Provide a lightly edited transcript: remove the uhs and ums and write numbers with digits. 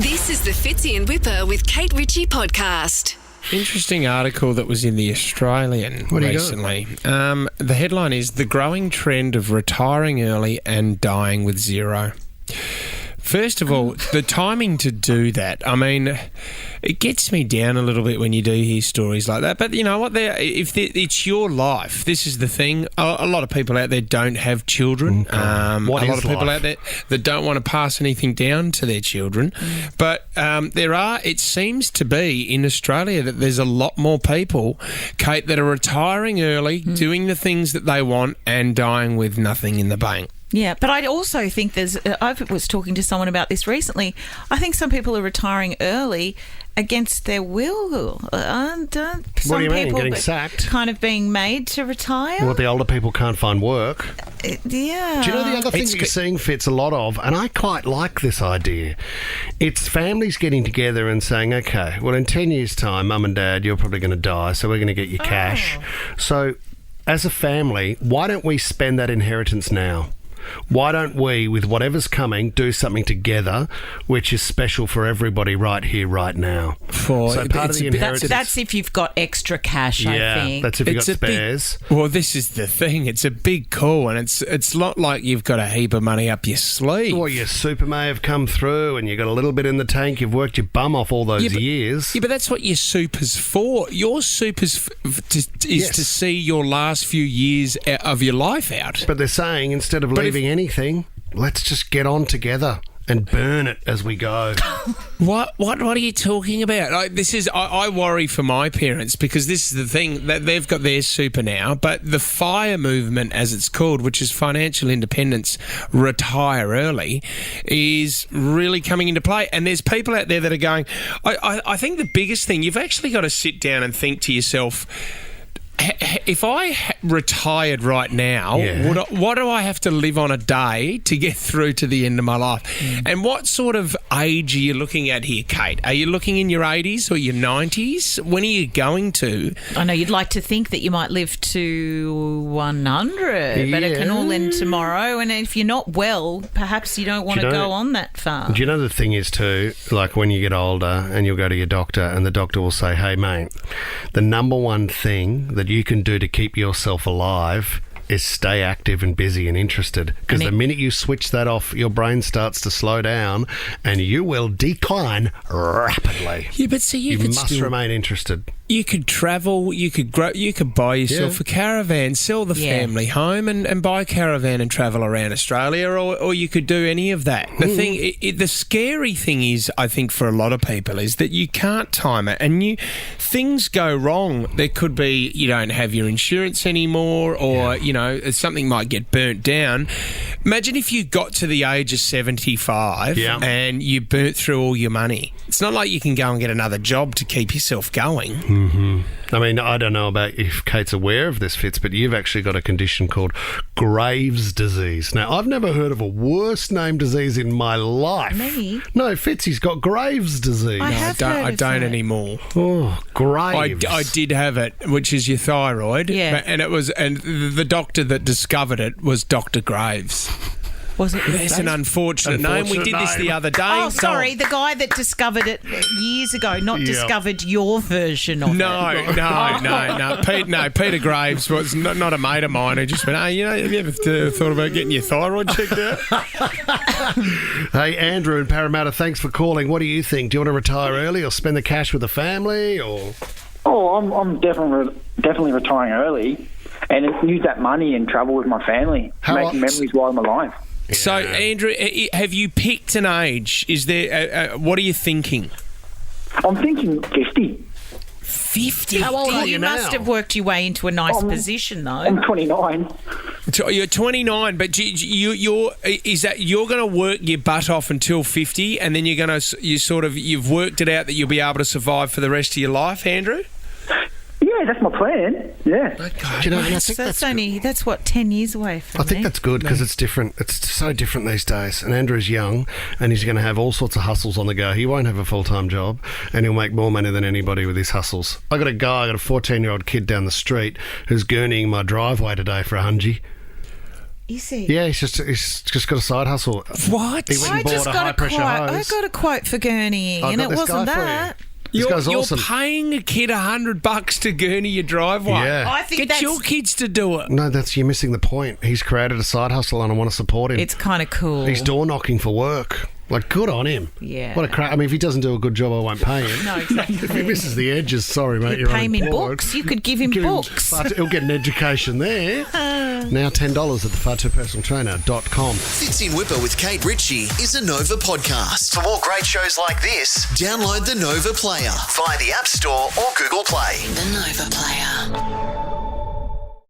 This is the Fitzy and Whipper with Kate Ritchie podcast. Interesting article that was in The Australian recently. The headline is The Growing Trend of Retiring Early and Dying with Zero. First of all, the timing to do that, I mean, it gets me down a little bit when you do hear stories like that. But you know what? If it's your life, this is the thing. A lot of people out there don't have children. A lot of people out there that don't want to pass anything down to their children. But it seems to be in Australia that there's a lot more people, Kate, that are retiring early, doing the things that they want and dying with nothing in the bank. Yeah, but I also think I was talking to someone about this recently. I think some people are retiring early against their will. What do you mean, getting sacked? Kind of being made to retire? Well, the older people can't find work. Yeah. Do you know the other thing that you're seeing, Fitz, a lot of, and I quite like this idea, it's families getting together and saying, okay, well, in 10 years' time, Mum and Dad, you're probably going to die, so we're going to get you cash. So, as a family, why don't we spend that inheritance now? Why don't we, with whatever's coming, do something together which is special for everybody right here, right now? So part of the inheritance... That's if you've got extra cash, I think. Yeah, that's if you've got spares. Well, this is the thing. It's a big call, and it's not like you've got a heap of money up your sleeve. Well, your super may have come through and you've got a little bit in the tank. You've worked your bum off all those years. Yeah, but that's what your super's for. Your super's is to see your last few years of your life out. But they're saying, instead of leaving anything, let's just get on together and burn it as we go. What are you talking about? I worry for my parents because this is the thing, that they've got their super now, but the FIRE movement, as it's called, which is financial independence, retire early, is really coming into play. And there's people out there that are going, I think the biggest thing, you've actually got to sit down and think to yourself, if I retired right now, what do I have to live on a day to get through to the end of my life? And what sort of age are you looking at here, Kate? Are you looking in your 80s or your 90s? When are you going to? I know you'd like to think that you might live to 100, but it can all end tomorrow. And if you're not well, perhaps you don't want to go on that far. Do you know the thing is too, like when you get older and you'll go to your doctor and the doctor will say, hey, mate, the number one thing that you can do to keep yourself alive is stay active and busy and interested. Because the minute you switch that off, your brain starts to slow down and you will decline rapidly. Yeah, but see, you must remain interested. You could travel, you could grow, you could buy yourself a caravan, sell the family home and buy a caravan and travel around Australia, or you could do any of that. The thing, the scary thing is, I think for a lot of people, is that you can't time it and things go wrong. There could be you don't have your insurance anymore, or something might get burnt down. Imagine if you got to the age of 75 and you burnt through all your money. It's not like you can go and get another job to keep yourself going. I mean, I don't know about if Kate's aware of this, Fitz, but you've actually got a condition called Graves' disease. Now, I've never heard of a worse named disease in my life. Me? No, Fitzy's got Graves' disease. I don't anymore. Oh, Graves. I did have it, which is your thyroid. Yeah. And the doctor that discovered it was Dr. Graves. Was it? That's an unfortunate name. We did this the other day. Oh, sorry. The guy that discovered it years ago, not discovered your version of it. No. Peter Graves was not a mate of mine who just went, have you ever thought about getting your thyroid checked out? Hey, Andrew in Parramatta, thanks for calling. What do you think? Do you want to retire early or spend the cash with the family? Or? Oh, I'm definitely retiring early and use that money and travel with my family, making memories while I'm alive. Yeah. So, Andrew, have you picked an age? Is there? What are you thinking? I'm thinking 50. 50? How old are you now? Must have worked your way into a nice position, though. I'm 29. You're 29, but you're going to work your butt off until 50, and then you've worked it out that you'll be able to survive for the rest of your life, Andrew? Yeah, that's my plan. Yeah. Okay. Do you know, I think that's what, 10 years away from I think that's good because it's different. It's so different these days. And Andrew's young and he's going to have all sorts of hustles on the go. He won't have a full-time job and he'll make more money than anybody with his hustles. I got a 14-year-old kid down the street who's gurneying my driveway today for $100. Is he? Yeah, he's just got a side hustle. What? He went and bought a high-pressure hose. I got a quote for Gurney, and it wasn't that. This guy's awesome. You're paying a kid $100 to gurney your driveway. Yeah. I think Get your kids to do it. No, you're missing the point. He's created a side hustle and I want to support him. It's kind of cool. He's door knocking for work. Like, good on him. Yeah. What a crap. I mean, if he doesn't do a good job, I won't pay him. No, exactly. If he misses the edges, sorry, mate, You pay him in books. You could give him books. He'll get an education there. Now $10 at thefartwopersonaltrainer.com. Fitz in Whipper with Kate Ritchie is a Nova podcast. For more great shows like this, download the Nova Player via the App Store or Google Play. The Nova Player.